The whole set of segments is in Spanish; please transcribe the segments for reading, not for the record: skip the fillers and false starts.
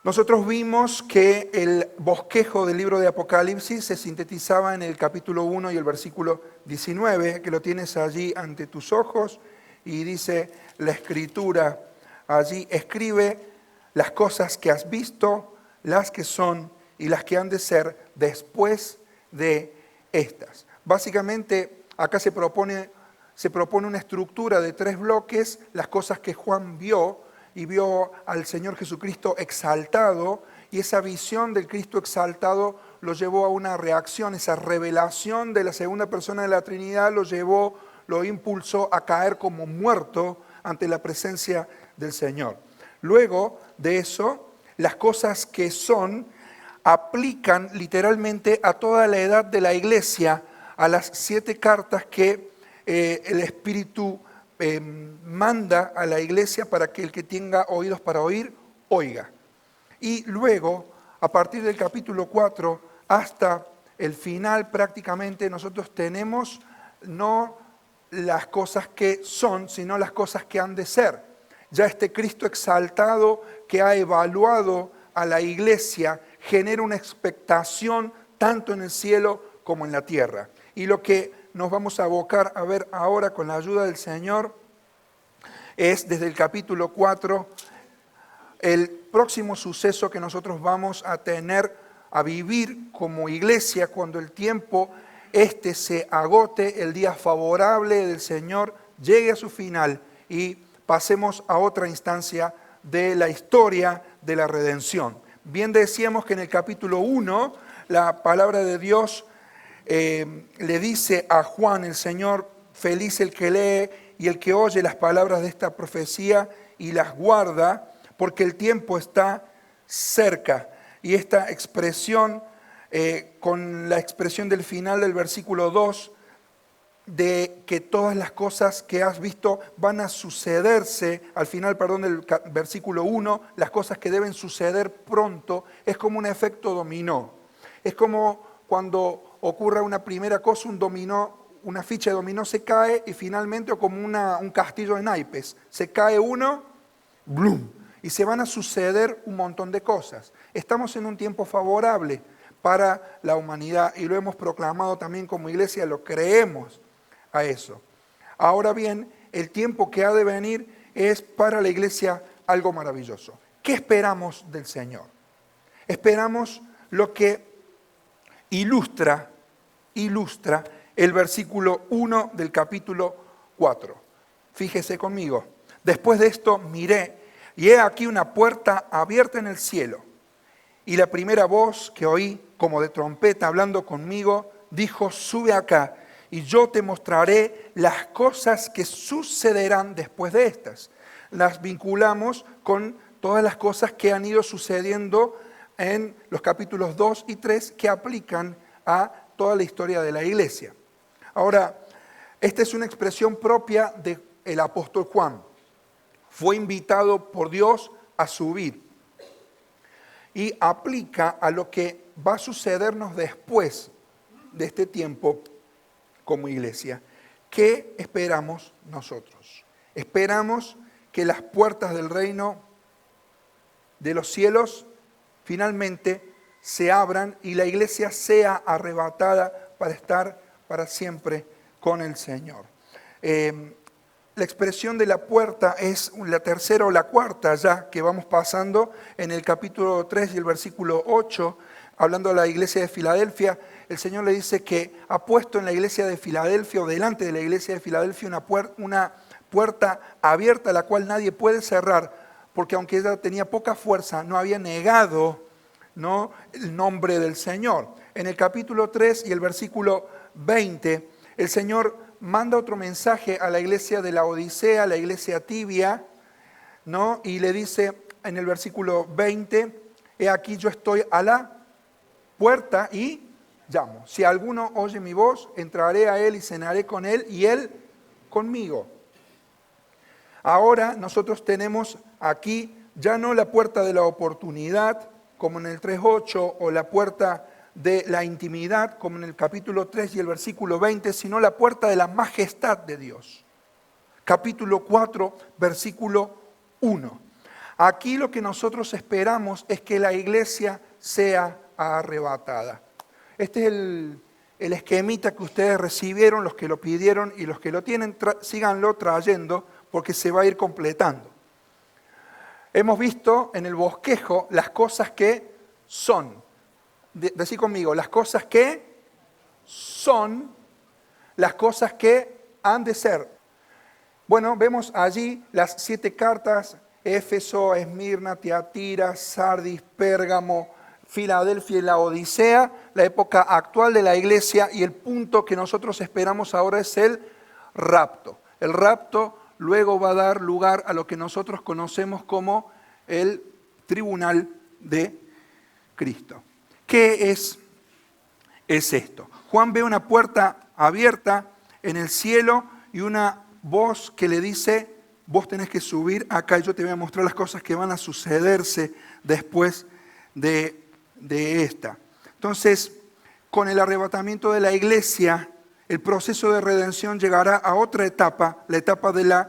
Nosotros vimos que el bosquejo del libro de Apocalipsis se sintetizaba en el capítulo 1 y el versículo 19, que lo tienes allí ante tus ojos, y dice la Escritura allí: escribe las cosas que has visto, las que son y las que han de ser después de estas. Básicamente, acá se propone una estructura de 3 bloques: las cosas que Juan vio, y vio al Señor Jesucristo exaltado, y esa visión del Cristo exaltado lo llevó a una reacción. Esa revelación de la segunda persona de la Trinidad lo impulsó a caer como muerto ante la presencia del Señor. Luego de eso, las cosas que son aplican literalmente a toda la edad de la iglesia, a las 7 cartas que el Espíritu manda a la iglesia para que el que tenga oídos para oír, oiga. Y luego, a partir del capítulo 4 hasta el final prácticamente, nosotros tenemos no las cosas que son, sino las cosas que han de ser. Ya este Cristo exaltado que ha evaluado a la iglesia genera una expectación tanto en el cielo como en la tierra. Y lo que nos vamos a abocar a ver ahora con la ayuda del Señor es desde el capítulo 4 el próximo suceso que nosotros vamos a tener, a vivir como iglesia cuando el tiempo se agote, el día favorable del Señor llegue a su final y pasemos a otra instancia de la historia de la redención. Bien decíamos que en el capítulo 1 la palabra de Dios le dice a Juan el Señor: feliz el que lee y el que oye las palabras de esta profecía y las guarda, porque el tiempo está cerca. Y esta expresión, con la expresión del final del versículo 2, de que todas las cosas que has visto van a sucederse, al final, del versículo 1, las cosas que deben suceder pronto, es como un efecto dominó. Es como cuando ocurre una primera cosa, un dominó, una ficha de dominó se cae y finalmente, o como un castillo de naipes, se cae uno, ¡blum! Y se van a suceder un montón de cosas. Estamos en un tiempo favorable para la humanidad y lo hemos proclamado también como iglesia, lo creemos a eso. Ahora bien, el tiempo que ha de venir es para la iglesia algo maravilloso. ¿Qué esperamos del Señor? Esperamos lo que ilustra el versículo 1 del capítulo 4. Fíjese conmigo. Después de esto miré, y he aquí una puerta abierta en el cielo. Y la primera voz que oí, como de trompeta hablando conmigo, dijo: sube acá, y yo te mostraré las cosas que sucederán después de estas. Las vinculamos con todas las cosas que han ido sucediendo en los capítulos 2 y 3 que aplican a toda la historia de la iglesia. Ahora, esta es una expresión propia del apóstol Juan. Fue invitado por Dios a subir y aplica a lo que va a sucedernos después de este tiempo como iglesia. ¿Qué esperamos nosotros? Esperamos que las puertas del reino de los cielos finalmente se abran y la iglesia sea arrebatada para estar para siempre con el Señor. La expresión de la puerta es la tercera o la cuarta ya que vamos pasando en el capítulo 3 y el versículo 8, hablando de la iglesia de Filadelfia. El Señor le dice que ha puesto en la iglesia de Filadelfia, o delante de la iglesia de Filadelfia, una puerta abierta, la cual nadie puede cerrar, porque aunque ella tenía poca fuerza, no había negado, ¿no?, el nombre del Señor. En el capítulo 3 y el versículo 20, el Señor manda otro mensaje a la iglesia de la Odisea, a la iglesia tibia, ¿no? Y le dice en el versículo 20: he aquí yo estoy a la puerta y llamo. Si alguno oye mi voz, entraré a él y cenaré con él y él conmigo. Ahora nosotros tenemos aquí ya no la puerta de la oportunidad, como en el 3.8, o la puerta de la intimidad, como en el capítulo 3 y el versículo 20, sino la puerta de la majestad de Dios. Capítulo 4, versículo 1. Aquí lo que nosotros esperamos es que la iglesia sea arrebatada. Este es el esquemita que ustedes recibieron, los que lo pidieron y los que lo tienen, síganlo trayendo porque se va a ir completando. Hemos visto en el bosquejo las cosas que son. Decí conmigo, las cosas que son, las cosas que han de ser. Bueno, vemos allí las 7 cartas: Éfeso, Esmirna, Tiatira, Sardis, Pérgamo, Filadelfia y la Odisea, la época actual de la iglesia, y el punto que nosotros esperamos ahora es el rapto. El rapto luego va a dar lugar a lo que nosotros conocemos como el tribunal de Cristo. ¿Qué es esto? Juan ve una puerta abierta en el cielo y una voz que le dice: vos tenés que subir acá y yo te voy a mostrar las cosas que van a sucederse después de esta. Entonces, con el arrebatamiento de la iglesia, el proceso de redención llegará a otra etapa, la etapa de la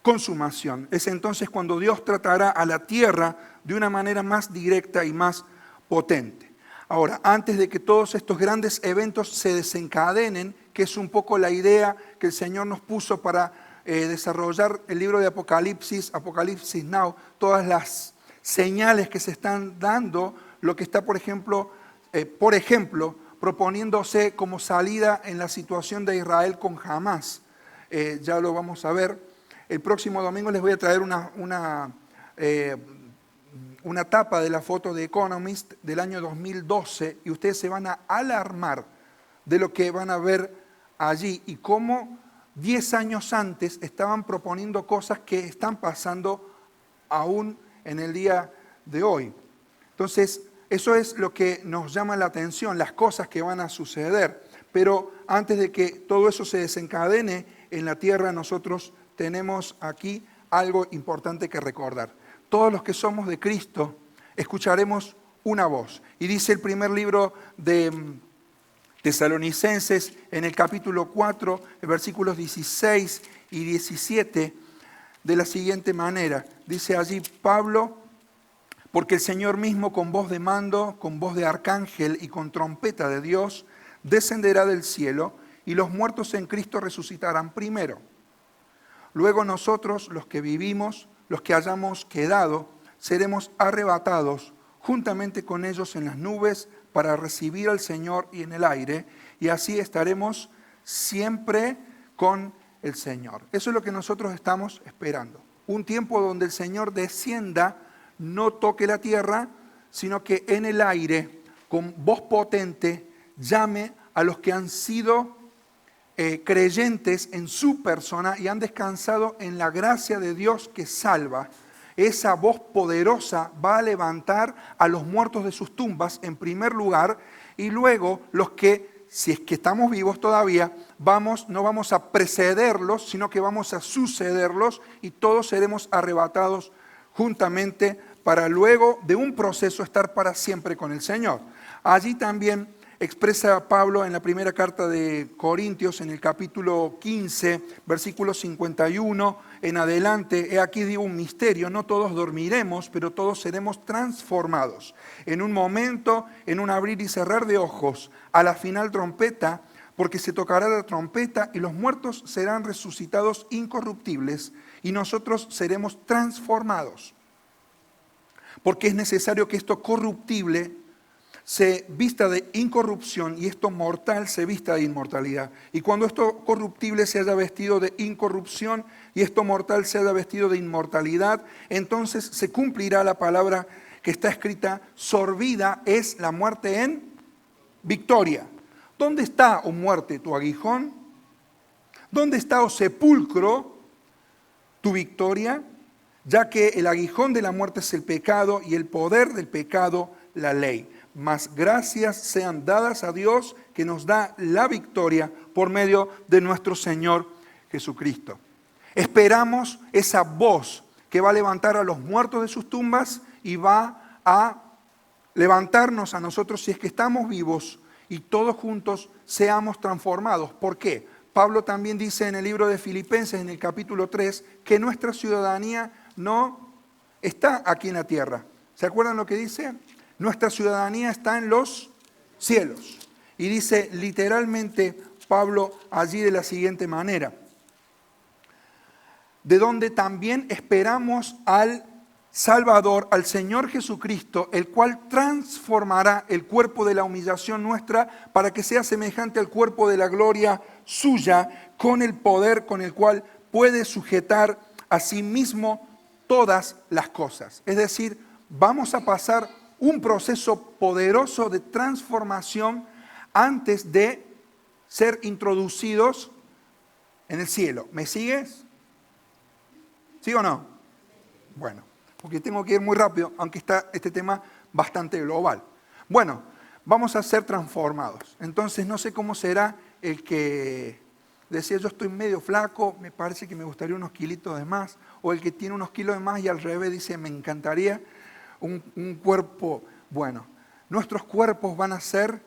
consumación. Es entonces cuando Dios tratará a la tierra de una manera más directa y más potente. Ahora, antes de que todos estos grandes eventos se desencadenen, que es un poco la idea que el Señor nos puso para desarrollar el libro de Apocalipsis, Apocalipsis Now, todas las señales que se están dando, lo que está, por ejemplo, proponiéndose como salida en la situación de Israel con Hamás. Ya lo vamos a ver. El próximo domingo les voy a traer una tapa de la foto de Economist del año 2012 y ustedes se van a alarmar de lo que van a ver allí y cómo 10 años antes estaban proponiendo cosas que están pasando aún en el día de hoy. Entonces, eso es lo que nos llama la atención, las cosas que van a suceder. Pero antes de que todo eso se desencadene en la tierra, nosotros tenemos aquí algo importante que recordar. Todos los que somos de Cristo escucharemos una voz. Y dice el primer libro de Tesalonicenses, en el capítulo 4, versículos 16 y 17, de la siguiente manera. Dice allí Pablo: porque el Señor mismo con voz de mando, con voz de arcángel y con trompeta de Dios, descenderá del cielo y los muertos en Cristo resucitarán primero. Luego nosotros, los que vivimos, los que hayamos quedado, seremos arrebatados juntamente con ellos en las nubes para recibir al Señor y en el aire, y así estaremos siempre con el Señor. Eso es lo que nosotros estamos esperando. Un tiempo donde el Señor descienda, no toque la tierra, sino que en el aire, con voz potente, llame a los que han sido creyentes en su persona y han descansado en la gracia de Dios que salva. Esa voz poderosa va a levantar a los muertos de sus tumbas en primer lugar, y luego los que, si es que estamos vivos todavía, no vamos a precederlos, sino que vamos a sucederlos, y todos seremos arrebatados juntamente para luego de un proceso estar para siempre con el Señor. Allí también expresa Pablo en la primera carta de Corintios, en el capítulo 15, versículo 51 en adelante: he aquí digo un misterio, no todos dormiremos, pero todos seremos transformados. En un momento, en un abrir y cerrar de ojos, a la final trompeta, porque se tocará la trompeta y los muertos serán resucitados incorruptibles y nosotros seremos transformados. Porque es necesario que esto corruptible se vista de incorrupción y esto mortal se vista de inmortalidad. Y cuando esto corruptible se haya vestido de incorrupción y esto mortal se haya vestido de inmortalidad, entonces se cumplirá la palabra que está escrita: sorbida es la muerte en victoria. ¿Dónde está, oh muerte, tu aguijón? ¿Dónde está, oh sepulcro, tu victoria? Ya que el aguijón de la muerte es el pecado y el poder del pecado la ley. Mas gracias sean dadas a Dios que nos da la victoria por medio de nuestro Señor Jesucristo. Esperamos esa voz que va a levantar a los muertos de sus tumbas y va a levantarnos a nosotros si es que estamos vivos y todos juntos seamos transformados. ¿Por qué? Pablo también dice en el libro de Filipenses, en el capítulo 3, que nuestra ciudadanía no está aquí en la tierra. ¿Se acuerdan lo que dice? Nuestra ciudadanía está en los cielos. Y dice literalmente Pablo allí de la siguiente manera: de donde también esperamos al Salvador, al Señor Jesucristo, el cual transformará el cuerpo de la humillación nuestra para que sea semejante al cuerpo de la gloria suya, con el poder con el cual puede sujetar a sí mismo todas las cosas. Es decir, vamos a pasar un proceso poderoso de transformación antes de ser introducidos en el cielo. ¿Me sigues? ¿Sí o no? Bueno, porque tengo que ir muy rápido, aunque está este tema bastante global. Bueno, vamos a ser transformados. Entonces no sé cómo será el que decía yo estoy medio flaco, me parece que me gustaría unos kilitos de más, o el que tiene unos kilos de más y al revés dice me encantaría un cuerpo bueno. Nuestros cuerpos van a ser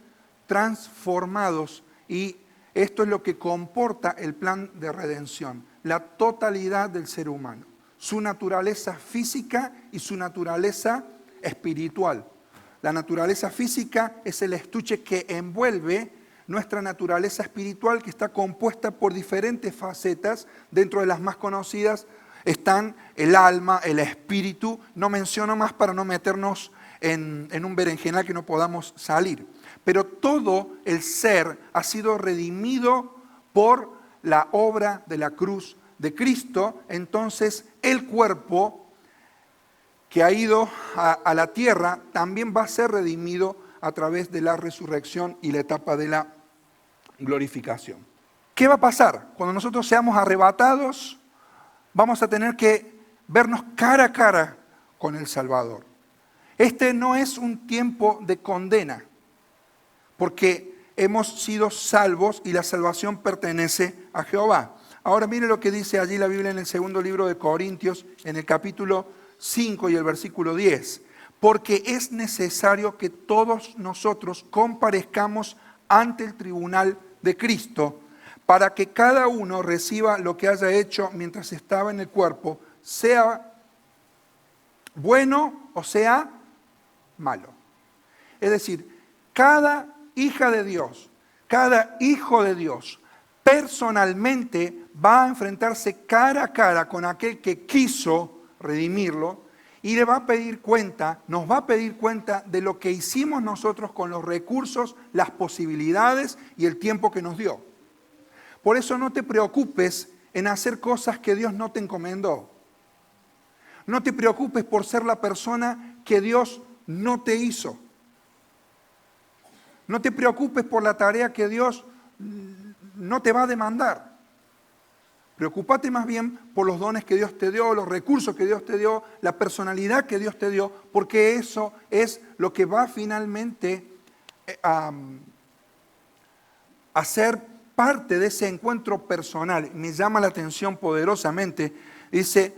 transformados y esto es lo que comporta el plan de redención, la totalidad del ser humano, su naturaleza física y su naturaleza espiritual. La naturaleza física es el estuche que envuelve nuestra naturaleza espiritual, que está compuesta por diferentes facetas. Dentro de las más conocidas están el alma, el espíritu. No menciono más para no meternos en un berenjenal que no podamos salir. Pero todo el ser ha sido redimido por la obra de la cruz de Cristo. Entonces el cuerpo que ha ido a la tierra también va a ser redimido a través de la resurrección y la etapa de la glorificación. ¿Qué va a pasar? Cuando nosotros seamos arrebatados, vamos a tener que vernos cara a cara con el Salvador. Este no es un tiempo de condena, porque hemos sido salvos y la salvación pertenece a Jehová. Ahora mire lo que dice allí la Biblia en el segundo libro de Corintios, en el capítulo 5 y el versículo 10. Porque es necesario que todos nosotros comparezcamos ante el tribunal de Cristo, para que cada uno reciba lo que haya hecho mientras estaba en el cuerpo, sea bueno o sea malo. Es decir, cada hija de Dios, cada hijo de Dios, personalmente va a enfrentarse cara a cara con aquel que quiso redimirlo y le va a pedir cuenta, nos va a pedir cuenta de lo que hicimos nosotros con los recursos, las posibilidades y el tiempo que nos dio. Por eso no te preocupes en hacer cosas que Dios no te encomendó. No te preocupes por ser la persona que Dios no te hizo. No te preocupes por la tarea que Dios no te va a demandar. Preocúpate más bien por los dones que Dios te dio, los recursos que Dios te dio, la personalidad que Dios te dio, porque eso es lo que va finalmente a ser parte de ese encuentro personal. Me llama la atención poderosamente, dice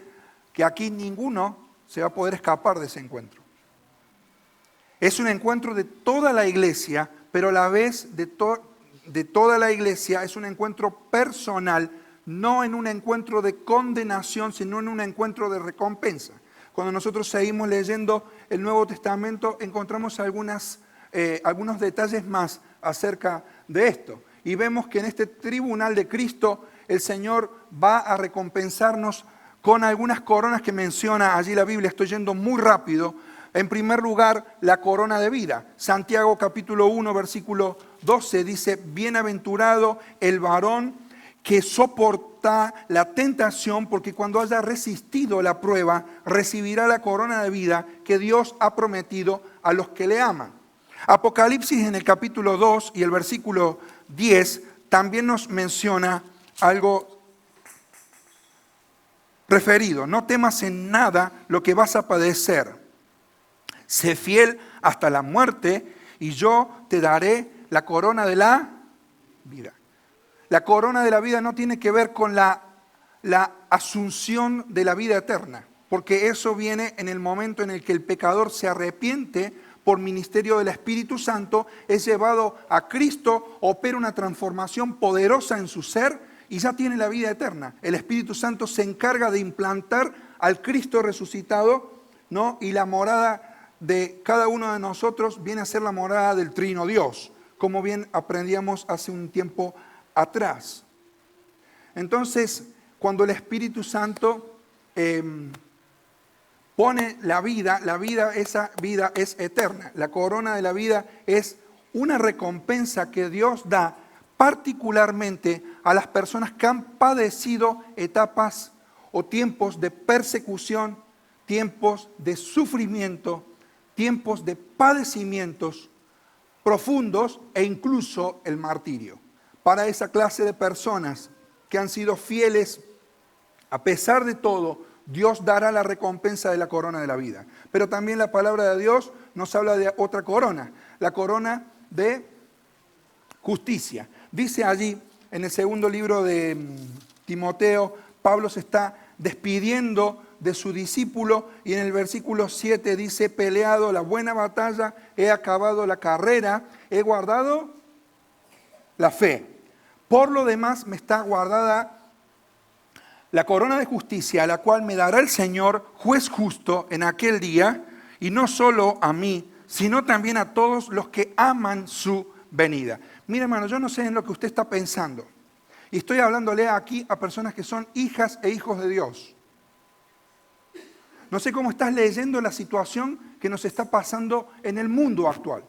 que aquí ninguno se va a poder escapar de ese encuentro. Es un encuentro de toda la iglesia, pero a la vez de toda la iglesia es un encuentro personal, no en un encuentro de condenación, sino en un encuentro de recompensa. Cuando nosotros seguimos leyendo el Nuevo Testamento, encontramos algunos detalles más acerca de esto. Y vemos que en este tribunal de Cristo, el Señor va a recompensarnos con algunas coronas que menciona allí la Biblia. Estoy yendo muy rápido. En primer lugar, la corona de vida. Santiago capítulo 1, versículo 12 dice: bienaventurado el varón que soporta la tentación, porque cuando haya resistido la prueba, recibirá la corona de vida que Dios ha prometido a los que le aman. Apocalipsis en el capítulo 2 y el versículo 10 también nos menciona algo referido. No temas en nada lo que vas a padecer. Sé fiel hasta la muerte y yo te daré la corona de la vida. La corona de la vida no tiene que ver con la asunción de la vida eterna, porque eso viene en el momento en el que el pecador se arrepiente por ministerio del Espíritu Santo, es llevado a Cristo, opera una transformación poderosa en su ser y ya tiene la vida eterna. El Espíritu Santo se encarga de implantar al Cristo resucitado ¿no? Y la morada de cada uno de nosotros viene a ser la morada del Trino Dios, como bien aprendíamos hace un tiempo atrás. Entonces, cuando el Espíritu Santo pone esa vida es eterna. La corona de la vida es una recompensa que Dios da particularmente a las personas que han padecido etapas o tiempos de persecución, tiempos de sufrimiento, tiempos de padecimientos profundos e incluso el martirio. Para esa clase de personas que han sido fieles, a pesar de todo, Dios dará la recompensa de la corona de la vida. Pero también la palabra de Dios nos habla de otra corona, la corona de justicia. Dice allí en el segundo libro de Timoteo, Pablo se está despidiendo de su discípulo y en el versículo 7 dice: he peleado la buena batalla, he acabado la carrera, he guardado la fe. Por lo demás me está guardada la corona de justicia, a la cual me dará el Señor, juez justo, en aquel día, y no solo a mí, sino también a todos los que aman su venida. Mira, hermano, yo no sé en lo que usted está pensando. Y estoy hablándole aquí a personas que son hijas e hijos de Dios. No sé cómo estás leyendo la situación que nos está pasando en el mundo actual.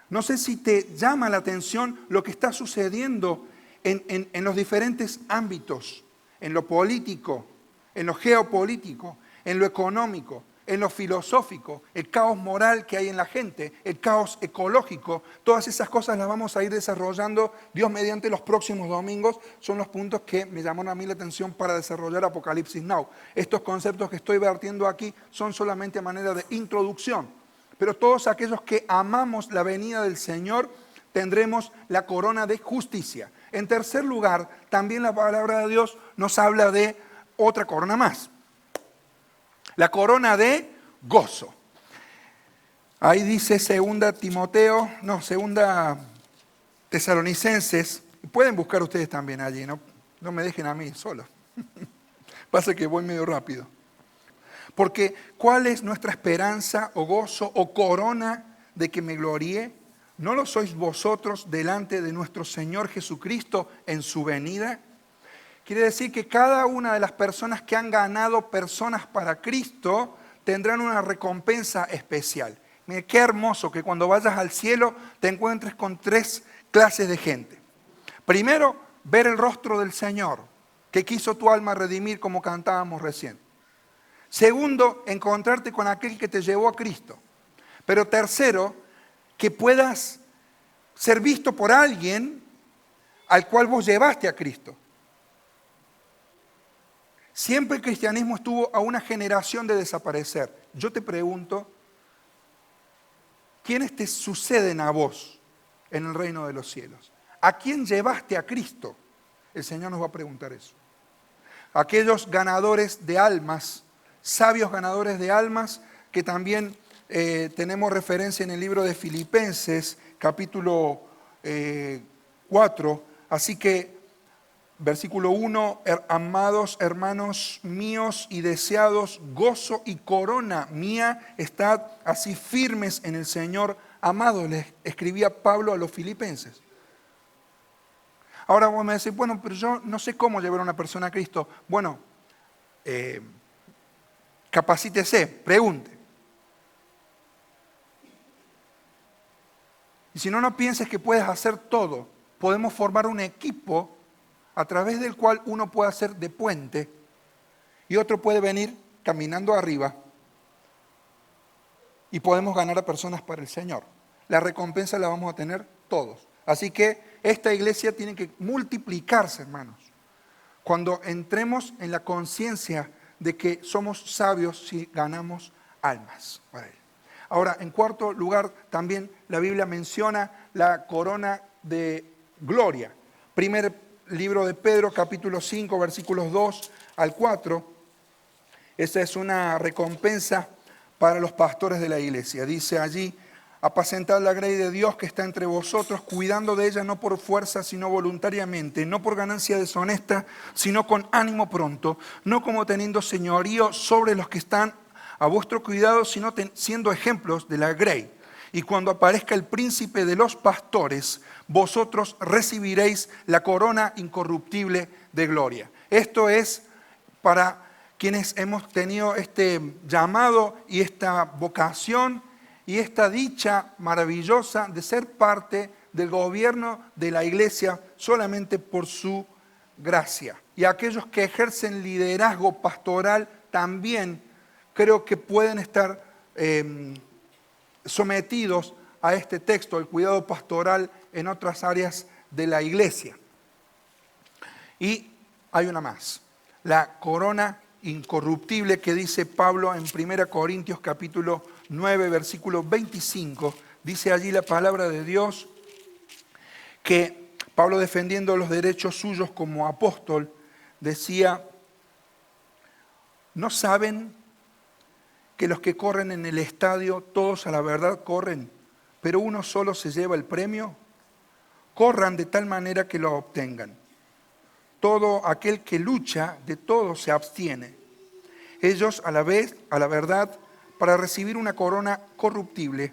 No sé si te llama la atención lo que está sucediendo en los diferentes ámbitos, en lo político, en lo geopolítico, en lo económico, en lo filosófico, el caos moral que hay en la gente, el caos ecológico. Todas esas cosas las vamos a ir desarrollando Dios mediante los próximos domingos. Son los puntos que me llamaron a mí la atención para desarrollar Apocalipsis Now. Estos conceptos que estoy vertiendo aquí son solamente a manera de introducción. Pero todos aquellos que amamos la venida del Señor tendremos la corona de justicia. En tercer lugar, también la palabra de Dios nos habla de otra corona más. La corona de gozo. Ahí dice segunda Tesalonicenses. Pueden buscar ustedes también allí, no me dejen a mí solo. Pasa que voy medio rápido. Porque ¿cuál es nuestra esperanza o gozo o corona de que me gloríe? ¿No lo sois vosotros delante de nuestro Señor Jesucristo en su venida? Quiere decir que cada una de las personas que han ganado personas para Cristo tendrán una recompensa especial. Mire, qué hermoso que cuando vayas al cielo te encuentres con tres clases de gente. Primero, ver el rostro del Señor, que quiso tu alma redimir como cantábamos recién. Segundo, encontrarte con aquel que te llevó a Cristo. Pero tercero, que puedas ser visto por alguien al cual vos llevaste a Cristo. Siempre el cristianismo estuvo a una generación de desaparecer. Yo te pregunto, ¿quiénes te suceden a vos en el reino de los cielos? ¿A quién llevaste a Cristo? El Señor nos va a preguntar eso. Aquellos ganadores de almas, sabios ganadores de almas, que también tenemos referencia en el libro de Filipenses, capítulo 4. Así que, versículo 1, amados hermanos míos y deseados, gozo y corona mía, estad así firmes en el Señor, amados, les escribía Pablo a los filipenses. Ahora vos me decís, bueno, pero yo no sé cómo llevar a una persona a Cristo. Bueno, capacítese, pregunte. Y si no, no pienses que puedes hacer todo. Podemos formar un equipo a través del cual uno puede hacer de puente y otro puede venir caminando arriba y podemos ganar a personas para el Señor. La recompensa la vamos a tener todos. Así que esta iglesia tiene que multiplicarse, hermanos. Cuando entremos en la conciencia de que somos sabios si ganamos almas para Él. Ahora, en cuarto lugar, también la Biblia menciona la corona de gloria. Primer libro de Pedro, capítulo 5, versículos 2 al 4. Esta es una recompensa para los pastores de la iglesia. Dice allí, Apacentad la grey de Dios que está entre vosotros, cuidando de ella no por fuerza, sino voluntariamente, no por ganancia deshonesta, sino con ánimo pronto, no como teniendo señorío sobre los que están a vuestro cuidado, sino siendo ejemplos de la grey. Y cuando aparezca el príncipe de los pastores, vosotros recibiréis la corona incorruptible de gloria. Esto es para quienes hemos tenido este llamado y esta vocación y esta dicha maravillosa de ser parte del gobierno de la iglesia solamente por su gracia. Y aquellos que ejercen liderazgo pastoral también creo que pueden estar sometidos a este texto, el cuidado pastoral en otras áreas de la iglesia. Y hay una más, la corona incorruptible que dice Pablo en 1 Corintios capítulo 9, versículo 25. Dice allí la palabra de Dios que Pablo, defendiendo los derechos suyos como apóstol, decía: ¿no saben que los que corren en el estadio, todos a la verdad corren, pero uno solo se lleva el premio? Corran de tal manera que lo obtengan. Todo aquel que lucha, de todo se abstiene. Ellos a la vez, a la verdad, para recibir una corona corruptible,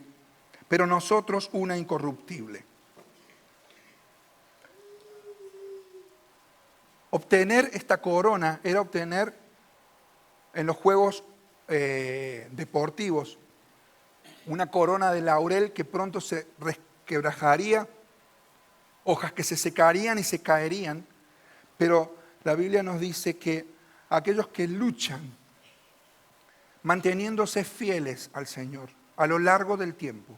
pero nosotros una incorruptible. Obtener esta corona era obtener en los juegos deportivos una corona de laurel que pronto se resquebrajaría, hojas que se secarían y se caerían, pero la Biblia nos dice que aquellos que luchan manteniéndose fieles al Señor a lo largo del tiempo,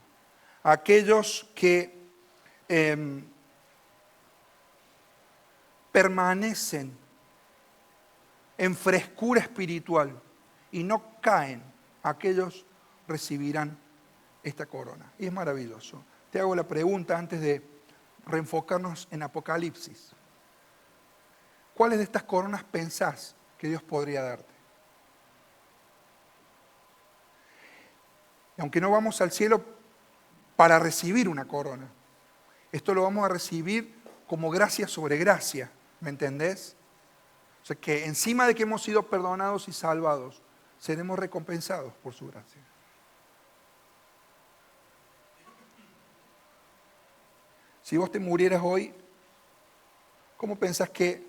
aquellos que permanecen en frescura espiritual y no caen, aquellos recibirán esta corona. Y es maravilloso. Te hago la pregunta antes de reenfocarnos en Apocalipsis. ¿Cuáles de estas coronas pensás que Dios podría darte? Y aunque no vamos al cielo para recibir una corona, esto lo vamos a recibir como gracia sobre gracia, ¿me entendés? O sea que encima de que hemos sido perdonados y salvados, seremos recompensados por su gracia. Si vos te murieras hoy, ¿cómo pensás que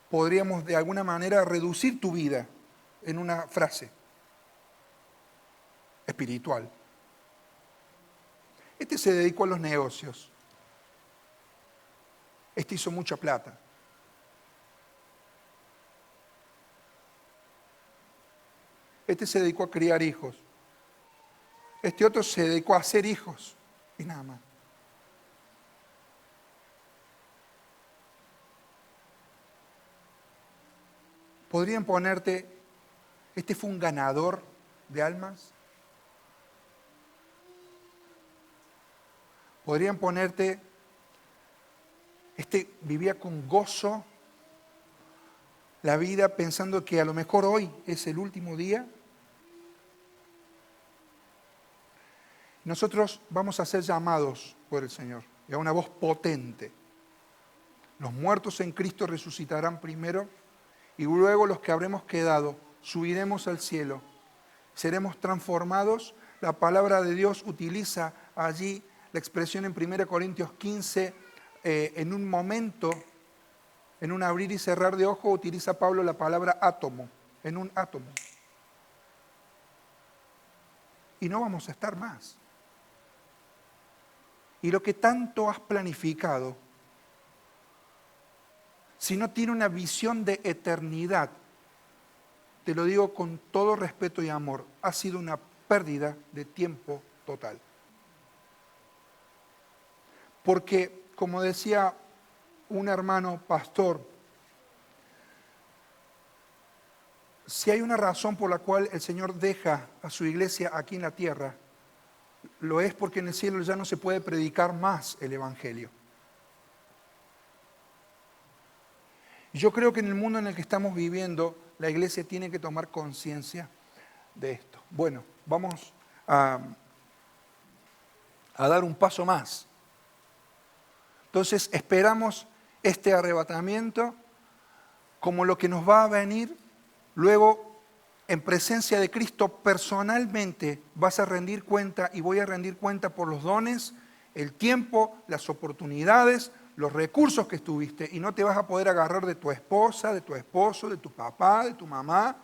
podríamos de alguna manera reducir tu vida en una frase espiritual? Este se dedicó a los negocios. Este hizo mucha plata. Este se dedicó a criar hijos. Este otro se dedicó a hacer hijos y nada más. Podrían ponerte, este fue un ganador de almas. Podrían ponerte, este vivía con gozo la vida pensando que a lo mejor hoy es el último día. Nosotros vamos a ser llamados por el Señor y a una voz potente. Los muertos en Cristo resucitarán primero y luego los que habremos quedado subiremos al cielo. Seremos transformados. La palabra de Dios utiliza allí la expresión en 1 Corintios 15, en un momento, en un abrir y cerrar de ojo, utiliza Pablo la palabra átomo, en un átomo. Y no vamos a estar más. Y lo que tanto has planificado, si no tiene una visión de eternidad, te lo digo con todo respeto y amor, ha sido una pérdida de tiempo total. Porque, como decía un hermano pastor, si hay una razón por la cual el Señor deja a su iglesia aquí en la tierra, lo es porque en el cielo ya no se puede predicar más el Evangelio. Yo creo que en el mundo en el que estamos viviendo, la iglesia tiene que tomar conciencia de esto. Bueno, vamos a a dar un paso más. Entonces esperamos este arrebatamiento como lo que nos va a venir. Luego, en presencia de Cristo, personalmente vas a rendir cuenta y voy a rendir cuenta por los dones, el tiempo, las oportunidades, los recursos que estuviste, y no te vas a poder agarrar de tu esposa, de tu esposo, de tu papá, de tu mamá,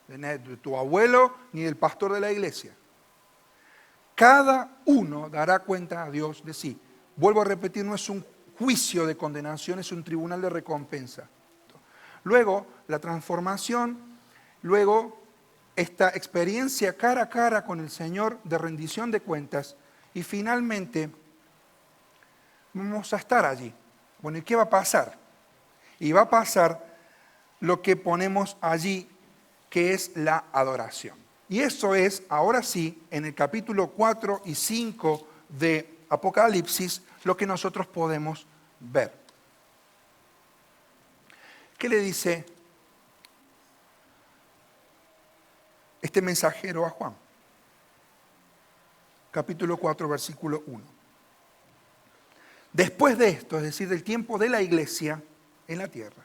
de tu abuelo, ni del pastor de la iglesia. Cada uno dará cuenta a Dios de sí. Vuelvo a repetir, no es un juicio de condenación, es un tribunal de recompensa. Luego, la transformación, luego esta experiencia cara a cara con el Señor de rendición de cuentas, y finalmente vamos a estar allí. Bueno, ¿y qué va a pasar? Y va a pasar lo que ponemos allí, que es la adoración. Y eso es, ahora sí, en el capítulo 4 y 5 de Apocalipsis, lo que nosotros podemos ver. ¿Qué le dice este mensajero a Juan? Capítulo 4, versículo 1. Después de esto, es decir, del tiempo de la iglesia en la tierra.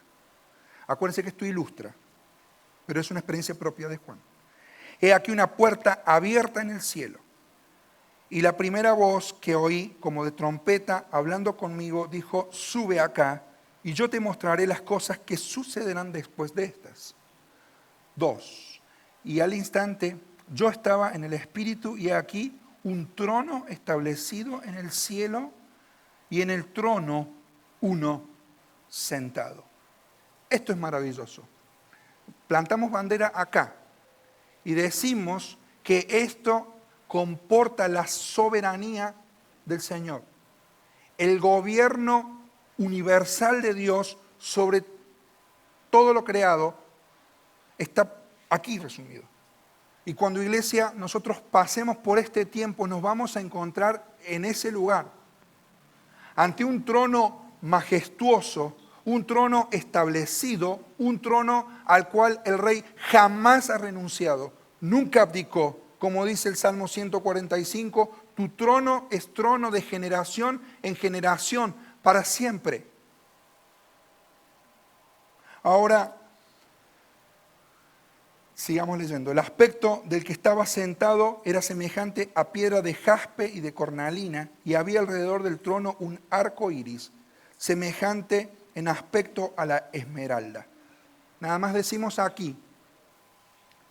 Acuérdense que esto ilustra, pero es una experiencia propia de Juan. He aquí una puerta abierta en el cielo. Y la primera voz que oí, como de trompeta, hablando conmigo, dijo: sube acá, y yo te mostraré las cosas que sucederán después de estas. 2. Y al instante yo estaba en el Espíritu, y aquí un trono establecido en el cielo, y en el trono uno sentado. Esto es maravilloso. Plantamos bandera acá y decimos que esto comporta la soberanía del Señor, el gobierno universal de Dios sobre todo lo creado está aquí resumido. Y cuando, iglesia, nosotros pasemos por este tiempo, nos vamos a encontrar en ese lugar, ante un trono majestuoso, un trono establecido, un trono al cual el rey jamás ha renunciado, nunca abdicó. Como dice el Salmo 145, tu trono es trono de generación en generación, para siempre. Ahora, sigamos leyendo. El aspecto del que estaba sentado era semejante a piedra de jaspe y de cornalina, y había alrededor del trono un arco iris, semejante en aspecto a la esmeralda. Nada más decimos aquí,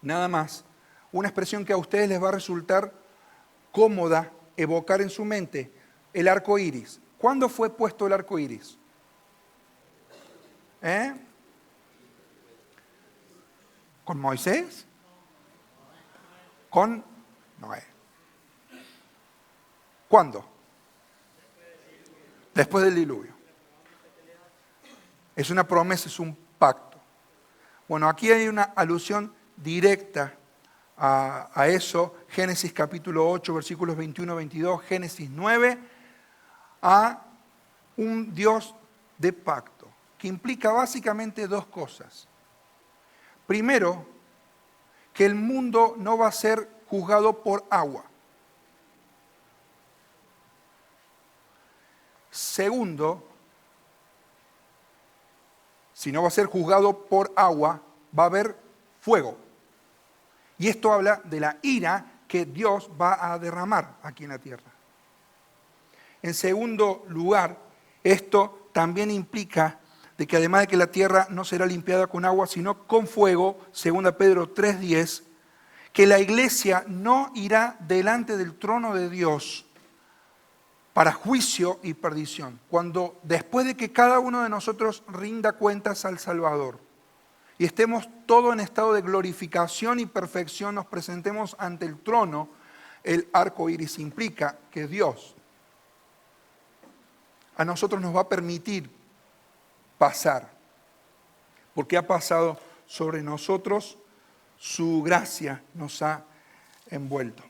nada más, una expresión que a ustedes les va a resultar cómoda evocar en su mente: el arco iris. ¿Cuándo fue puesto el arco iris? ¿Con Moisés? ¿Con Noé? ¿Cuándo? Después del diluvio. Es una promesa, es un pacto. Bueno, aquí hay una alusión directa a eso. Génesis capítulo 8, versículos 21-22, Génesis 9, a un Dios de pacto, que implica básicamente dos cosas. Primero, que el mundo no va a ser juzgado por agua. Segundo, si no va a ser juzgado por agua, va a haber fuego. Y esto habla de la ira que Dios va a derramar aquí en la tierra. En segundo lugar, esto también implica de que además de que la tierra no será limpiada con agua, sino con fuego, 2 Pedro 3:10, que la iglesia no irá delante del trono de Dios para juicio y perdición, cuando después de que cada uno de nosotros rinda cuentas al Salvador y estemos todos en estado de glorificación y perfección, nos presentemos ante el trono. El arco iris implica que Dios a nosotros nos va a permitir pasar, porque ha pasado sobre nosotros, su gracia nos ha envuelto.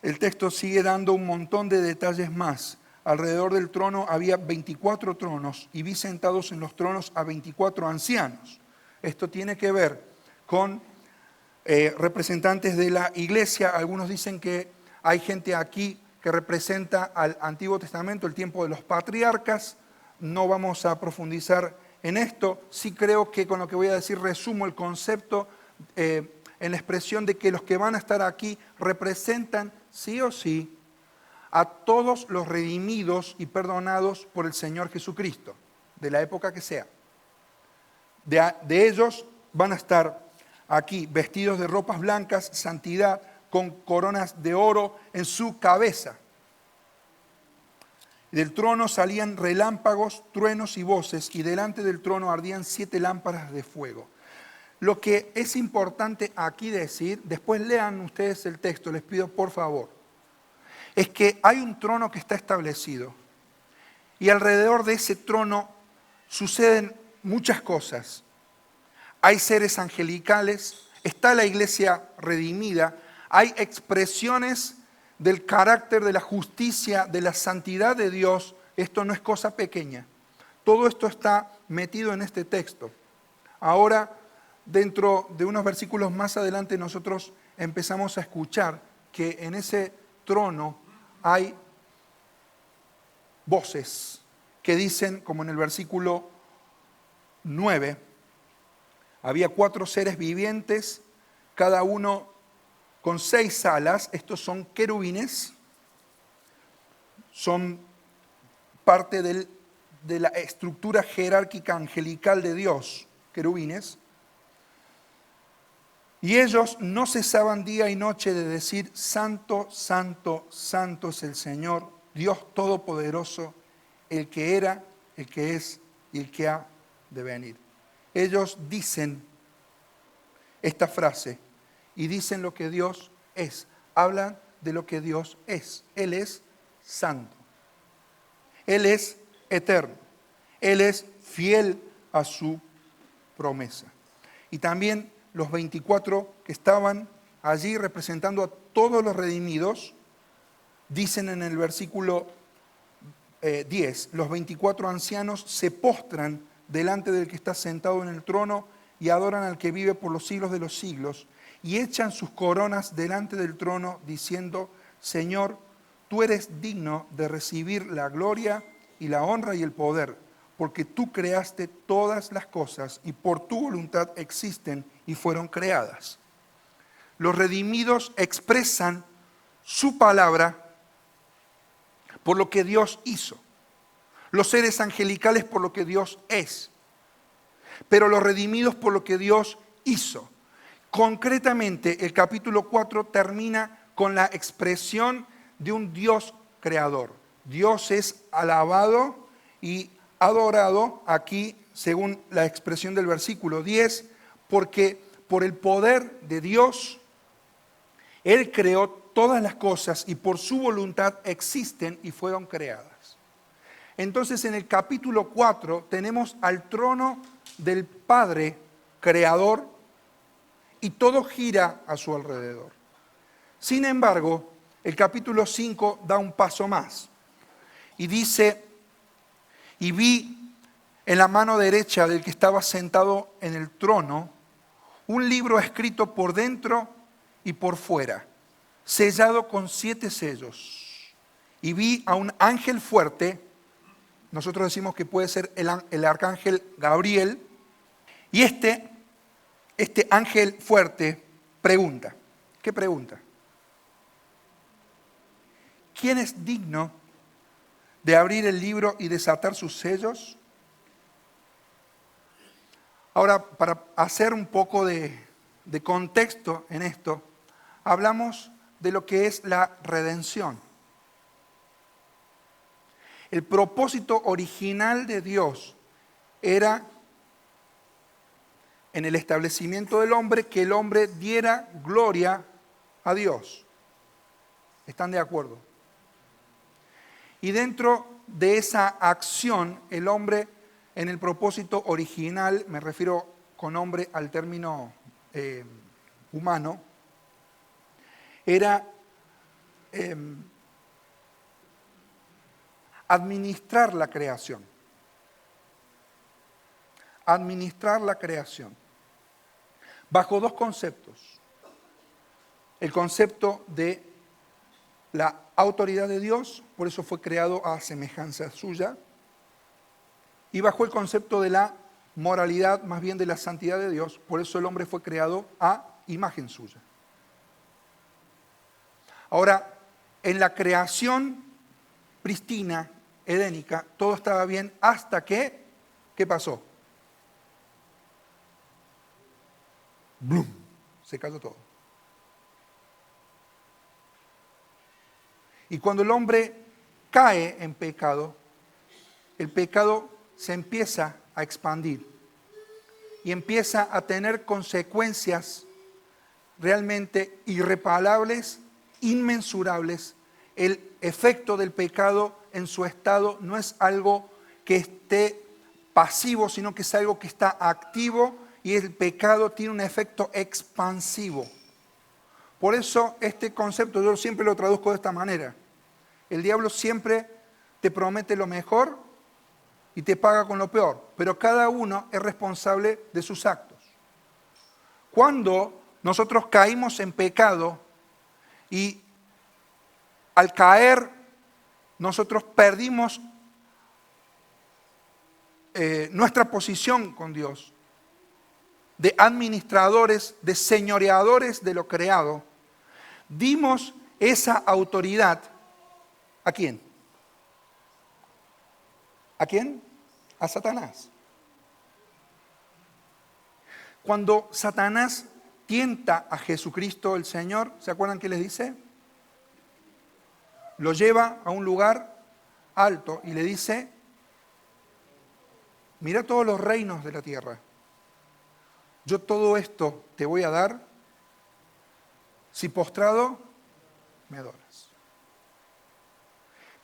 El texto sigue dando un montón de detalles más. Alrededor del trono había 24 tronos y vi sentados en los tronos a 24 ancianos. Esto tiene que ver con representantes de la iglesia. Algunos dicen que hay gente aquí que representa al Antiguo Testamento, el tiempo de los patriarcas. No vamos a profundizar en esto. Sí creo que con lo que voy a decir resumo el concepto en la expresión de que los que van a estar aquí representan sí o sí a todos los redimidos y perdonados por el Señor Jesucristo, de la época que sea. De ellos van a estar aquí vestidos de ropas blancas, santidad, con coronas de oro en su cabeza. Del trono salían relámpagos, truenos y voces, y delante del trono ardían 7 lámparas de fuego. Lo que es importante aquí decir, después lean ustedes el texto, les pido por favor, es que hay un trono que está establecido y alrededor de ese trono suceden muchas cosas. Hay seres angelicales, está la iglesia redimida, hay expresiones del carácter, de la justicia, de la santidad de Dios. Esto no es cosa pequeña. Todo esto está metido en este texto. Ahora, dentro de unos versículos más adelante, nosotros empezamos a escuchar que en ese trono hay voces que dicen, como en el versículo 9, había 4 seres vivientes, cada uno con 6 alas. Estos son querubines, son parte de la estructura jerárquica angelical de Dios, querubines. Y ellos no cesaban día y noche de decir: Santo, Santo, Santo es el Señor, Dios Todopoderoso, el que era, el que es y el que ha de venir. Ellos dicen esta frase y dicen lo que Dios es. Hablan de lo que Dios es. Él es santo. Él es eterno. Él es fiel a su promesa. Y también los 24 que estaban allí representando a todos los redimidos, dicen en el versículo 10, los 24 ancianos se postran delante del que está sentado en el trono y adoran al que vive por los siglos de los siglos y echan sus coronas delante del trono diciendo: Señor, tú eres digno de recibir la gloria y la honra y el poder, porque tú creaste todas las cosas y por tu voluntad existen y fueron creadas. Los redimidos expresan su palabra por lo que Dios hizo. Los seres angelicales por lo que Dios es. Pero los redimidos por lo que Dios hizo. Concretamente, el capítulo 4 termina con la expresión de un Dios creador. Dios es alabado y adorado aquí, según la expresión del versículo 10, porque por el poder de Dios, Él creó todas las cosas y por su voluntad existen y fueron creadas. Entonces, en el capítulo 4 tenemos al trono del Padre creador y todo gira a su alrededor. Sin embargo, el capítulo 5 da un paso más y dice: y vi en la mano derecha del que estaba sentado en el trono un libro escrito por dentro y por fuera, sellado con 7 sellos. Y vi a un ángel fuerte, nosotros decimos que puede ser el arcángel Gabriel, y este ángel fuerte pregunta. ¿Qué pregunta? ¿Quién es digno de abrir el libro y desatar sus sellos? Ahora, para hacer un poco de contexto en esto, hablamos de lo que es la redención. El propósito original de Dios era, en el establecimiento del hombre, que el hombre diera gloria a Dios. ¿Están de acuerdo? Y dentro de esa acción, el hombre, en el propósito original, me refiero con hombre al término humano, era administrar la creación. Administrar la creación. Bajo 2 conceptos. El concepto de la autoridad de Dios, por eso fue creado a semejanza suya, y bajo el concepto de la moralidad, más bien de la santidad de Dios, por eso el hombre fue creado a imagen suya. Ahora, en la creación prístina, edénica, todo estaba bien hasta que, ¿qué pasó? ¡Blum! Se cayó todo. Y cuando el hombre cae en pecado, el pecado se empieza a expandir y empieza a tener consecuencias realmente irreparables, inmensurables. El efecto del pecado en su estado no es algo que esté pasivo, sino que es algo que está activo, y el pecado tiene un efecto expansivo. Por eso este concepto yo siempre lo traduzco de esta manera. El diablo siempre te promete lo mejor y te paga con lo peor, pero cada uno es responsable de sus actos. Cuando nosotros caímos en pecado y al caer nosotros perdimos nuestra posición con Dios, de administradores, de señoreadores de lo creado, dimos esa autoridad ¿a quién? ¿A quién? A Satanás. Cuando Satanás tienta a Jesucristo el Señor, ¿se acuerdan qué les dice? Lo lleva a un lugar alto y le dice: mira todos los reinos de la tierra. Yo todo esto te voy a dar si postrado me adoras.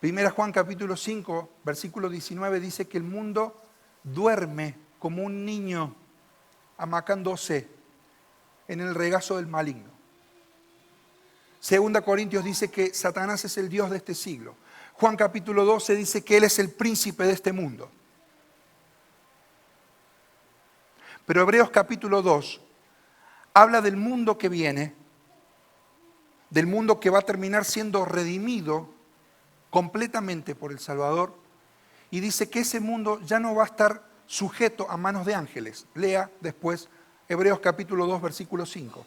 Primera Juan capítulo 5, versículo 19 dice que el mundo duerme como un niño amacándose en el regazo del maligno. Segunda Corintios dice que Satanás es el Dios de este siglo. Juan capítulo 12 dice que Él es el príncipe de este mundo. Pero Hebreos capítulo 2 habla del mundo que viene, del mundo que va a terminar siendo redimido completamente por el Salvador, y dice que ese mundo ya no va a estar sujeto a manos de ángeles. Lea después Hebreos capítulo 2, versículo 5.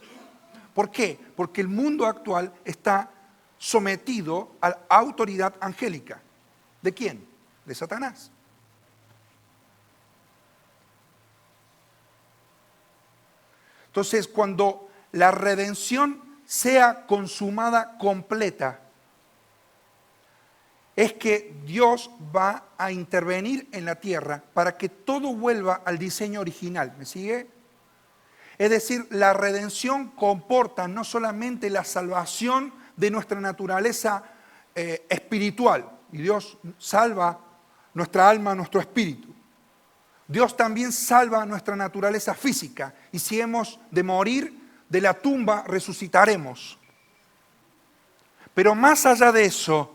¿Por qué? Porque el mundo actual está sometido a la autoridad angélica. ¿De quién? De Satanás. Entonces, cuando la redención sea consumada completa, es que Dios va a intervenir en la tierra para que todo vuelva al diseño original. ¿Me sigue? Es decir, la redención comporta no solamente la salvación de nuestra naturaleza espiritual, y Dios salva nuestra alma, nuestro espíritu. Dios también salva nuestra naturaleza física, y si hemos de morir, de la tumba resucitaremos. Pero más allá de eso,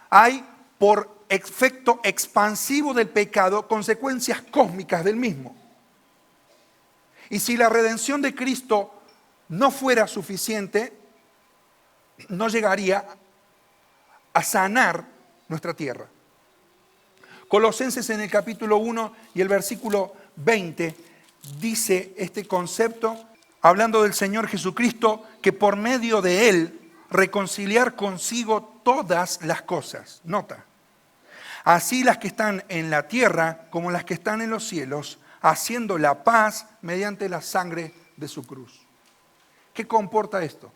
hay, por efecto expansivo del pecado, consecuencias cósmicas del mismo. Y si la redención de Cristo no fuera suficiente, no llegaría a sanar nuestra tierra. Colosenses en el capítulo 1 y el versículo 20 dice este concepto, hablando del Señor Jesucristo, que por medio de Él reconciliar consigo todas las cosas. Nota, así las que están en la tierra como las que están en los cielos, haciendo la paz mediante la sangre de su cruz. ¿Qué comporta esto?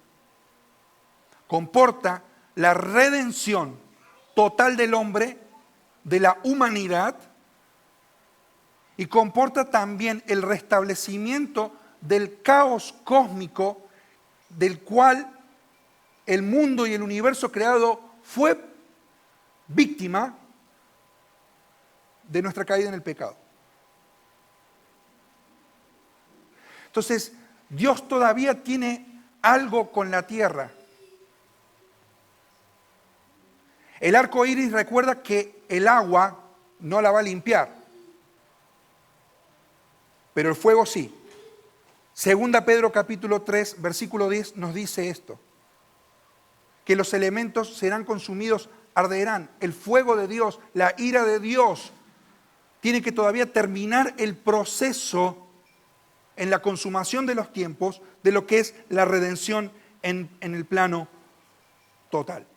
Comporta la redención total del hombre, de la humanidad, y comporta también el restablecimiento del caos cósmico del cual el mundo y el universo creado fue víctima de nuestra caída en el pecado. Entonces, Dios todavía tiene algo con la tierra. El arco iris recuerda que el agua no la va a limpiar, pero el fuego sí. Segunda Pedro capítulo 3, versículo 10 nos dice esto. que los elementos serán consumidos, arderán. El fuego de Dios, la ira de Dios, tiene que todavía terminar el proceso en la consumación de los tiempos de lo que es la redención en el plano total.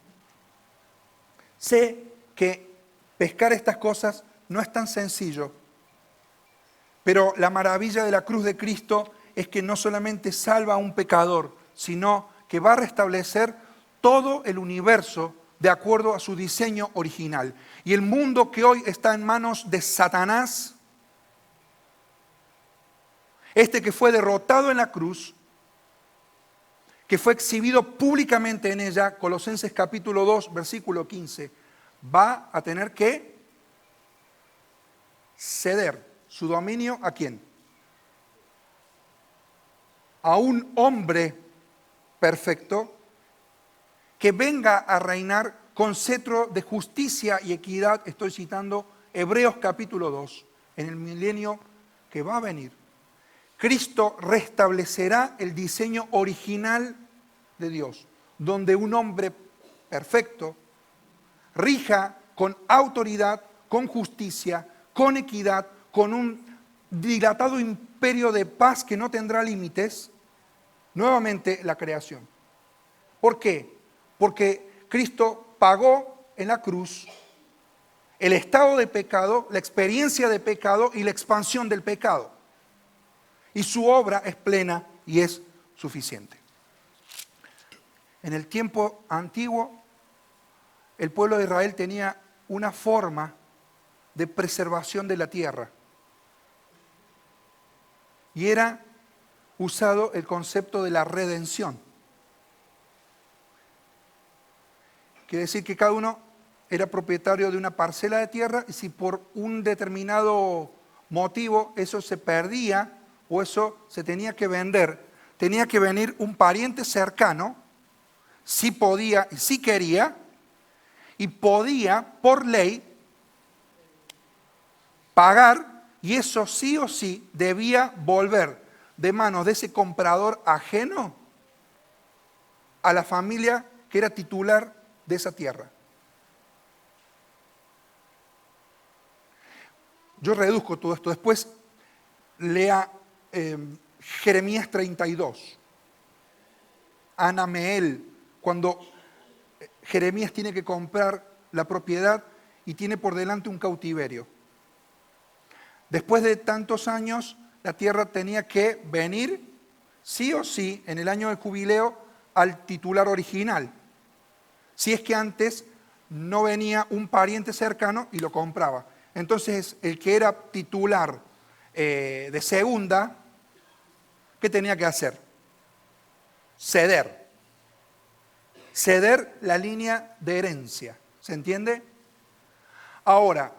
Sé que pescar estas cosas no es tan sencillo, pero la maravilla de la cruz de Cristo es que no solamente salva a un pecador, sino que va a restablecer todo el universo de acuerdo a su diseño original. Y el mundo que hoy está en manos de Satanás, este que fue derrotado en la cruz, que fue exhibido públicamente en ella, Colosenses capítulo 2, versículo 15, va a tener que ceder su dominio ¿a quién? A un hombre perfecto que venga a reinar con cetro de justicia y equidad. Estoy citando Hebreos capítulo 2, en el milenio que va a venir. Cristo restablecerá el diseño original de Dios, donde un hombre perfecto rija con autoridad, con justicia, con equidad, con un dilatado imperio de paz que no tendrá límites, nuevamente la creación. ¿Por qué? Porque Cristo pagó en la cruz el estado de pecado, la experiencia de pecado y la expansión del pecado. Y su obra es plena y es suficiente. En el tiempo antiguo, el pueblo de Israel tenía una forma de preservación de la tierra. Y era usado el concepto de la redención. Quiere decir que cada uno era propietario de una parcela de tierra y si por un determinado motivo eso se perdía o eso se tenía que vender, tenía que venir un pariente cercano, si podía y si quería, y podía por ley pagar, y eso sí o sí debía volver de manos de ese comprador ajeno a la familia que era titular de esa tierra. Yo reduzco todo esto. Después lea Jeremías 32. Anameel, cuando Jeremías tiene que comprar la propiedad y tiene por delante un cautiverio. Después de tantos años, la tierra tenía que venir, sí o sí, en el año del jubileo, al titular original. Si es que antes no venía un pariente cercano y lo compraba. Entonces, el que era titular de segunda, ¿qué tenía que hacer? Ceder. Ceder la línea de herencia. ¿Se entiende? Ahora,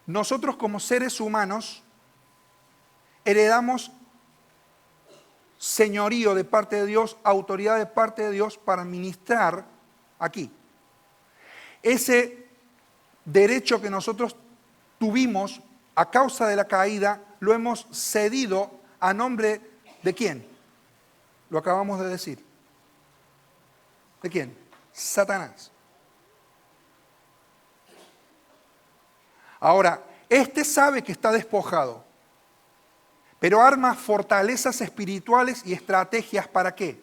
nosotros como seres humanos heredamos señorío de parte de Dios, autoridad de parte de Dios para ministrar aquí. Ese derecho que nosotros tuvimos a causa de la caída, lo hemos cedido a nombre de ¿quién? Lo acabamos de decir. ¿De quién? Satanás. Ahora, este sabe que está despojado, pero arma fortalezas espirituales y estrategias ¿para qué?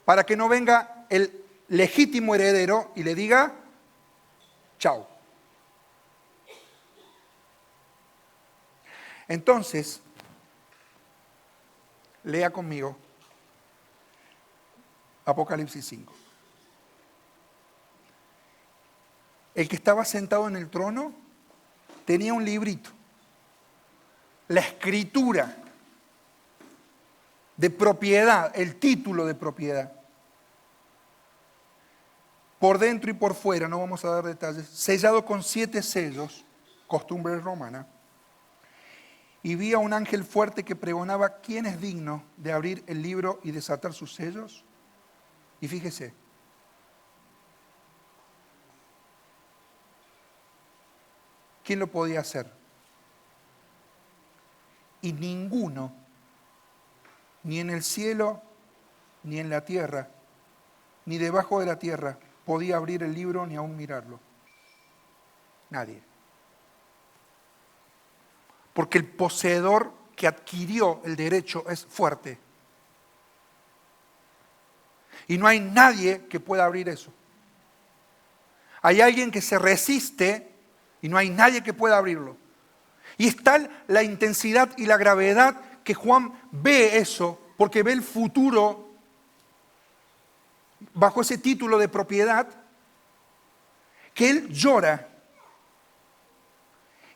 Para que no venga el legítimo heredero y le diga, chao. Entonces, lea conmigo Apocalipsis 5. El que estaba sentado en el trono tenía un librito, la escritura de propiedad, el título de propiedad. Por dentro y por fuera, no vamos a dar detalles, sellado con 7 sellos, costumbre romana. Y vi a un ángel fuerte que pregonaba, ¿quién es digno de abrir el libro y desatar sus sellos? Y fíjese, ¿quién lo podía hacer? Y ninguno, ni en el cielo, ni en la tierra, ni debajo de la tierra podía abrir el libro ni aún mirarlo. Nadie. Porque el poseedor que adquirió el derecho es fuerte. Y no hay nadie que pueda abrir eso. Hay alguien que se resiste y no hay nadie que pueda abrirlo. Y es tal la intensidad y la gravedad que Juan ve eso, porque ve el futuro bajo ese título de propiedad, que él llora.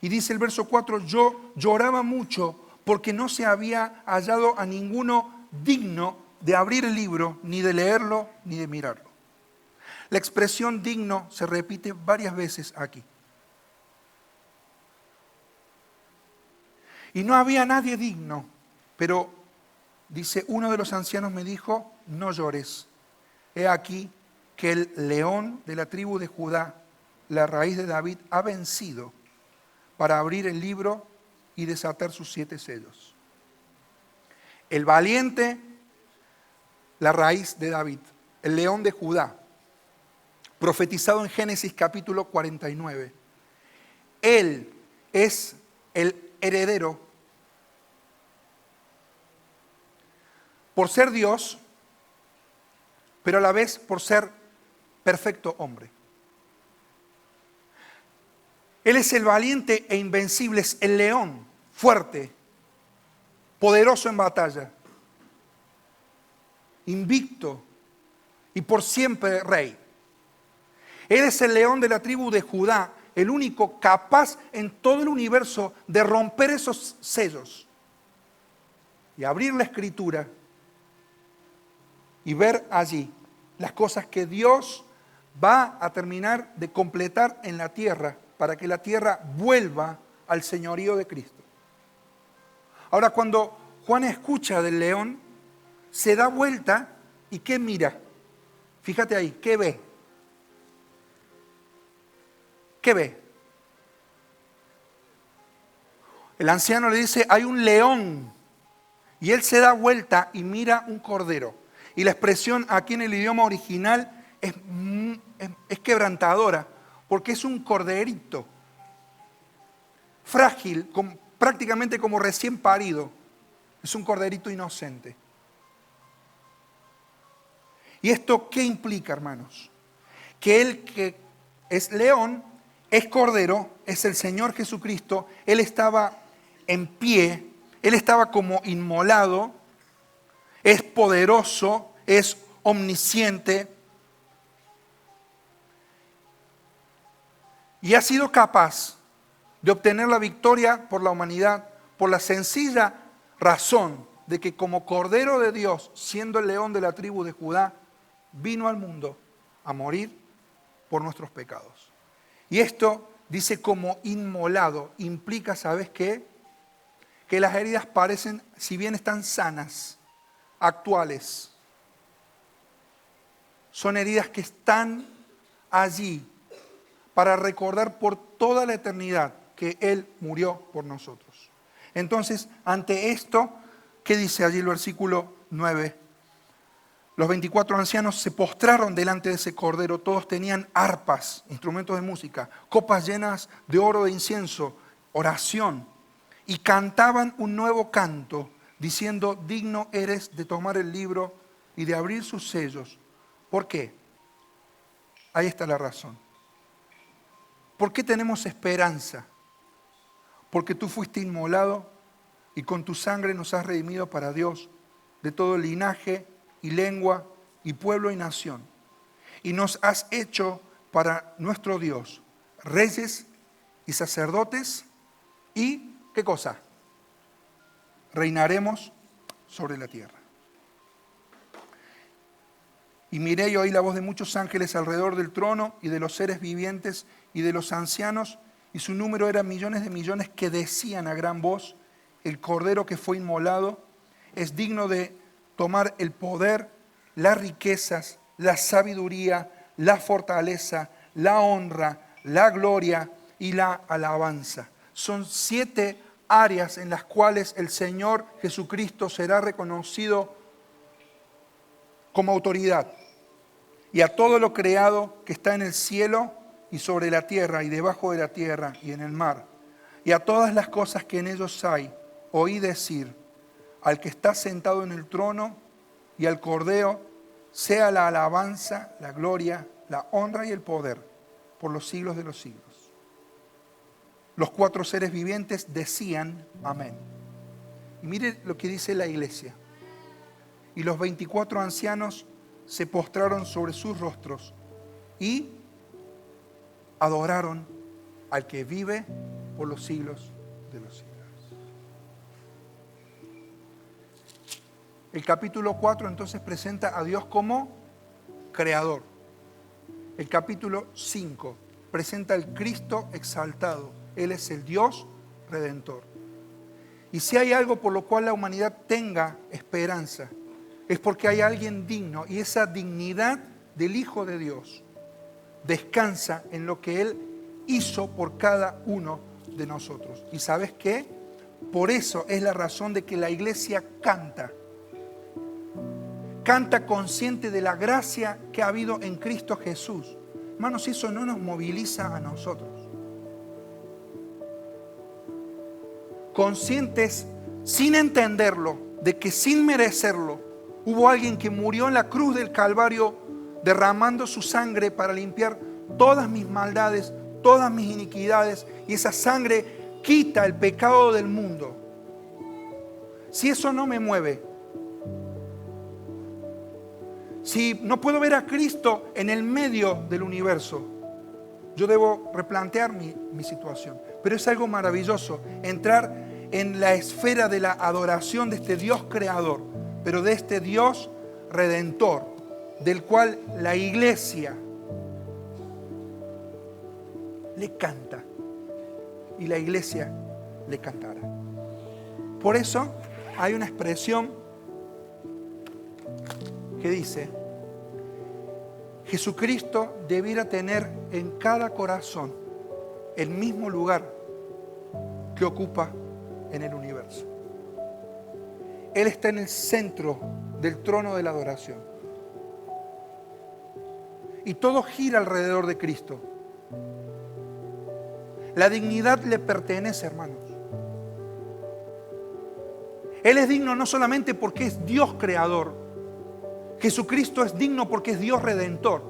Y dice el verso 4, yo lloraba mucho porque no se había hallado a ninguno digno de abrir el libro, ni de leerlo, ni de mirarlo. La expresión digno se repite varias veces aquí. Y no había nadie digno, pero dice, uno de los ancianos me dijo, no llores. He aquí que el león de la tribu de Judá, la raíz de David, ha vencido para abrir el libro y desatar sus 7 sellos. El valiente, la raíz de David, el león de Judá, profetizado en Génesis capítulo 49. Él es el heredero por ser Dios, pero a la vez por ser perfecto hombre. Él es el valiente e invencible, es el león fuerte, poderoso en batalla, invicto y por siempre rey. Él es el león de la tribu de Judá, el único capaz en todo el universo de romper esos sellos y abrir la escritura y ver allí las cosas que Dios va a terminar de completar en la tierra para que la tierra vuelva al señorío de Cristo. Ahora, cuando Juan escucha del león, se da vuelta y ¿qué mira? Fíjate ahí, ¿qué ve? ¿Qué ve? El anciano le dice, hay un león. Y él se da vuelta y mira un cordero. Y la expresión aquí en el idioma original es quebrantadora, porque es un corderito, frágil, prácticamente como recién parido. Es un corderito inocente. ¿Y esto qué implica, hermanos? Que él que es león, es cordero, es el Señor Jesucristo. Él estaba en pie, Él estaba como inmolado, es poderoso, es omnisciente y ha sido capaz de obtener la victoria por la humanidad por la sencilla razón de que como Cordero de Dios, siendo el león de la tribu de Judá, vino al mundo a morir por nuestros pecados. Y esto dice como inmolado, implica, ¿sabes qué? Que las heridas parecen, si bien están sanas, actuales, son heridas que están allí para recordar por toda la eternidad que Él murió por nosotros. Entonces, ante esto, ¿qué dice allí el versículo 9? Los 24 ancianos se postraron delante de ese cordero, todos tenían arpas, instrumentos de música, copas llenas de oro de incienso, oración, y cantaban un nuevo canto, diciendo, digno eres de tomar el libro y de abrir sus sellos. ¿Por qué? Ahí está la razón. ¿Por qué tenemos esperanza? Porque tú fuiste inmolado y con tu sangre nos has redimido para Dios de todo linaje y lengua y pueblo y nación. Y nos has hecho para nuestro Dios reyes y sacerdotes y, ¿qué cosa? Reinaremos sobre la tierra. Y miré y oí la voz de muchos ángeles alrededor del trono y de los seres vivientes y de los ancianos, y su número era millones de millones, que decían a gran voz, el Cordero que fue inmolado es digno de tomar el poder, las riquezas, la sabiduría, la fortaleza, la honra, la gloria y la alabanza. Son 7 áreas en las cuales el Señor Jesucristo será reconocido como autoridad. y a todo lo creado que está en el cielo y sobre la tierra y debajo de la tierra y en el mar, y a todas las cosas que en ellos hay, oí decir, al que está sentado en el trono y al Cordero, sea la alabanza, la gloria, la honra y el poder por los siglos de los siglos. Los 4 seres vivientes decían amén. Y mire lo que dice la iglesia. Y los 24 ancianos se postraron sobre sus rostros y adoraron al que vive por los siglos de los siglos. El capítulo 4 entonces presenta a Dios como creador. El capítulo 5 presenta al Cristo exaltado. Él es el Dios redentor. Y si hay algo por lo cual la humanidad tenga esperanza, es porque hay alguien digno, y esa dignidad del Hijo de Dios descansa en lo que Él hizo por cada uno de nosotros. ¿Y sabes qué? Por eso es la razón de que la iglesia canta. Canta consciente de la gracia que ha habido en Cristo Jesús. Hermanos, eso no nos moviliza a nosotros. Conscientes, sin entenderlo, de que sin merecerlo, hubo alguien que murió en la cruz del Calvario derramando su sangre para limpiar todas mis maldades, todas mis iniquidades, y esa sangre quita el pecado del mundo. Si eso no me mueve, si no puedo ver a Cristo en el medio del universo, yo debo replantear mi situación. Pero es algo maravilloso entrar en la esfera de la adoración de este Dios creador, pero de este Dios redentor, del cual la iglesia le canta y la iglesia le cantará. Por eso hay una expresión que dice: Jesucristo debiera tener en cada corazón el mismo lugar que ocupa en el universo. Él está en el centro del trono de la adoración. Y todo gira alrededor de Cristo. La dignidad le pertenece, hermanos. Él es digno no solamente porque es Dios creador. Jesucristo es digno porque es Dios redentor.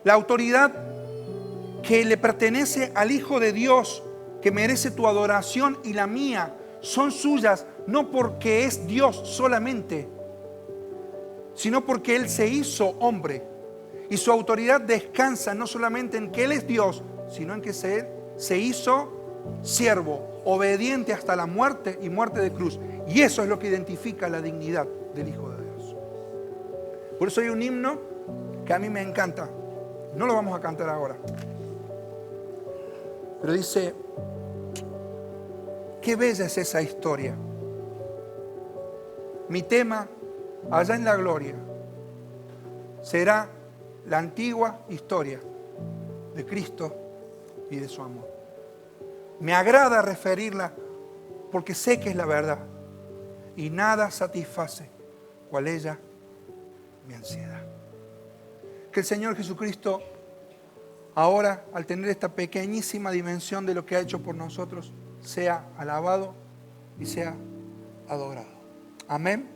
La autoridad que le pertenece al Hijo de Dios, que merece tu adoración y la mía, son suyas, no porque es Dios solamente, sino porque Él se hizo hombre. Y su autoridad descansa no solamente en que Él es Dios, sino en que se hizo siervo, obediente hasta la muerte y muerte de cruz. Y eso es lo que identifica la dignidad del Hijo de Dios. Por eso hay un himno que a mí me encanta. No lo vamos a cantar ahora. Pero dice: qué bella es esa historia. Mi tema allá en la gloria será la antigua historia de Cristo y de su amor. Me agrada referirla porque sé que es la verdad y nada satisface cual ella mi ansiedad. Que el Señor Jesucristo ahora, al tener esta pequeñísima dimensión de lo que ha hecho por nosotros, sea alabado y sea adorado. Amén.